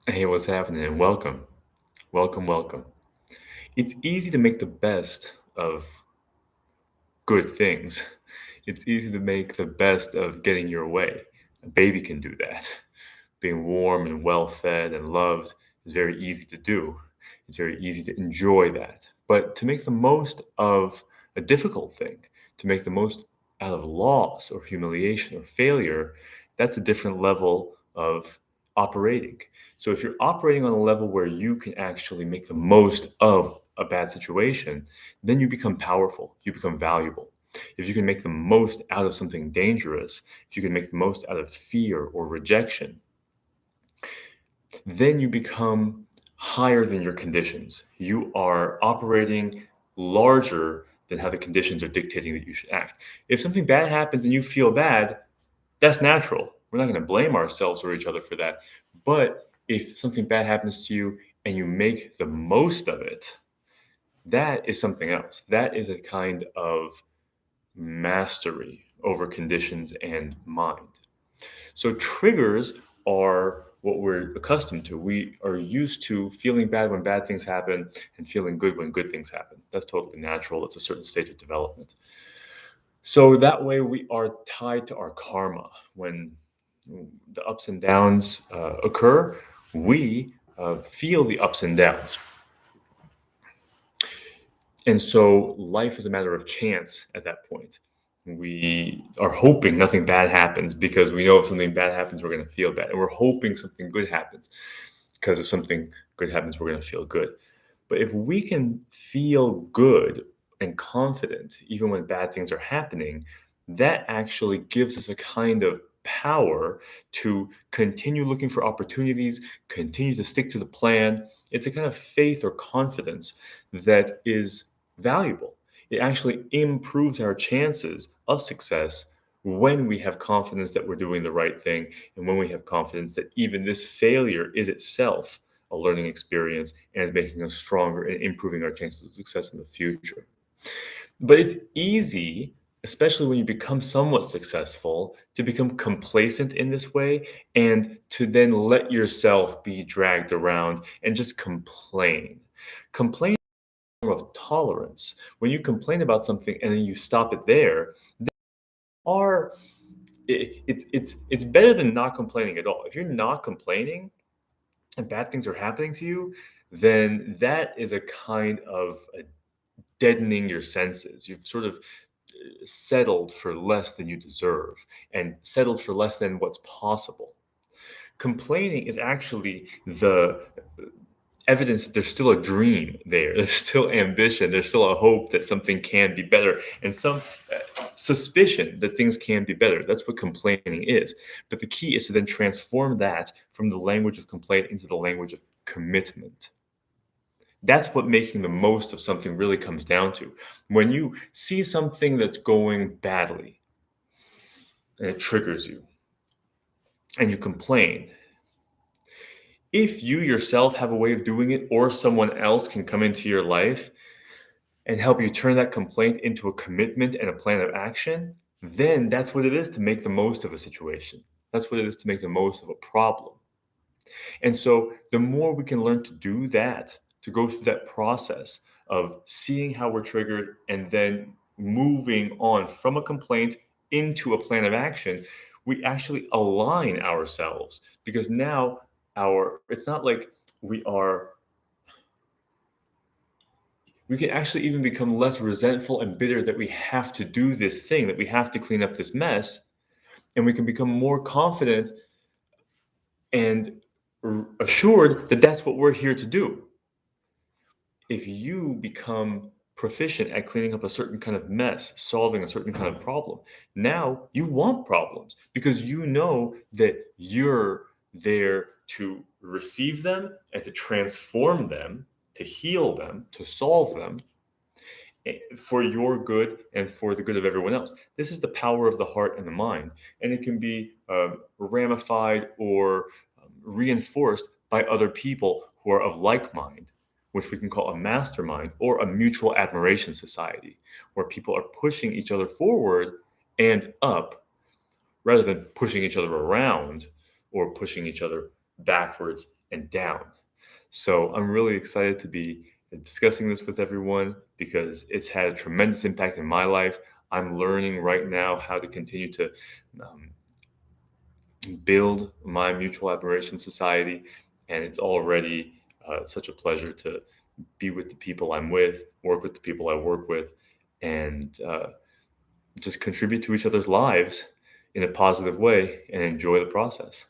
Hey, what's happening? And welcome. Welcome, welcome. It's easy to make the best of good things. It's easy to make the best of getting your way. A baby can do that. Being warm and well fed and loved is very easy to do. It's very easy to enjoy that. But to make the most of a difficult thing, to make the most out of loss or humiliation or failure, that's a different level of operating. So if you're operating on a level where you can actually make the most of a bad situation, then you become powerful, you become valuable. If you can make the most out of something dangerous, if you can make the most out of fear or rejection, then you become higher than your conditions. You are operating larger than how the conditions are dictating that you should act. If something bad happens and you feel bad, that's natural. We're not going to blame ourselves or each other for that. But if something bad happens to you and you make the most of it, that is something else. That is a kind of mastery over conditions and mind. So triggers are what we're accustomed to. We are used to feeling bad when bad things happen and feeling good when good things happen. That's totally natural. It's a certain stage of development. So that way we are tied to our karma. When the ups and downs occur, we feel the ups and downs. And so life is a matter of chance at that point. We are hoping nothing bad happens because we know if something bad happens, we're going to feel bad. And we're hoping something good happens because if something good happens, we're going to feel good. But if we can feel good and confident, even when bad things are happening, that actually gives us a kind of power to continue looking for opportunities, continue to stick to the plan. It's a kind of faith or confidence that is valuable. It actually improves our chances of success when we have confidence that we're doing the right thing and when we have confidence that even this failure is itself a learning experience and is making us stronger and improving our chances of success in the future. But it's easy, especially when you become somewhat successful, to become complacent in this way and to then let yourself be dragged around and just complain. Complain of tolerance. When you complain about something and then you stop it there, are it's better than not complaining at all. If you're not complaining and bad things are happening to you, then that is a kind of a deadening your senses. You've sort of settled for less than you deserve and settled for less than what's possible. Complaining is actually the evidence that there's still a dream there. There's still ambition. There's still a hope that something can be better and some suspicion that things can be better. That's what complaining is. But the key is to then transform that from the language of complaint into the language of commitment. That's what making the most of something really comes down to. When you see something that's going badly and it triggers you and you complain, if you yourself have a way of doing it or someone else can come into your life and help you turn that complaint into a commitment and a plan of action, then that's what it is to make the most of a situation. That's what it is to make the most of a problem. And so the more we can learn to do that, to go through that process of seeing how we're triggered and then moving on from a complaint into a plan of action, we actually align ourselves because now our it's not like we are we can actually even become less resentful and bitter that we have to do this thing, that we have to clean up this mess, and we can become more confident and assured that that's what we're here to do. If you become proficient at cleaning up a certain kind of mess, solving a certain kind of problem, now you want problems because you know that you're there to receive them and to transform them, to heal them, to solve them for your good and for the good of everyone else. This is the power of the heart and the mind, and it can be ramified or reinforced by other people who are of like mind, which we can call a mastermind or a mutual admiration society, where people are pushing each other forward and up rather than pushing each other around or pushing each other backwards and down. So I'm really excited to be discussing this with everyone because it's had a tremendous impact in my life. I'm learning right now how to continue to um, build my mutual admiration society, and it's already such a pleasure to be with the people I'm with, work with the people I work with, and just contribute to each other's lives in a positive way and enjoy the process.